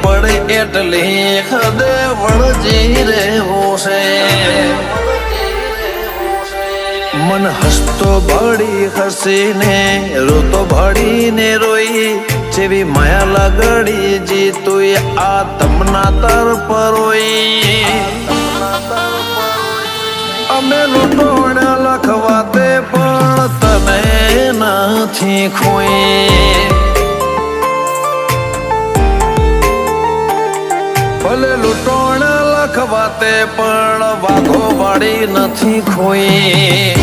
પડે એટલી હદે વળજી રહેવું છે. મન હસતો ભાડી હસીને રોતો ભાડીને રોઈ જેવી માયા લાગડી જીતુય આ તમના તર પરોઈ. અમે લૂંટોણ્યા લખવાતે પણ તને નથી ખોઈ. ભલે લૂંટોણ્યા લખવાતે પણ વાઘો વાળી નથી ખોઈ.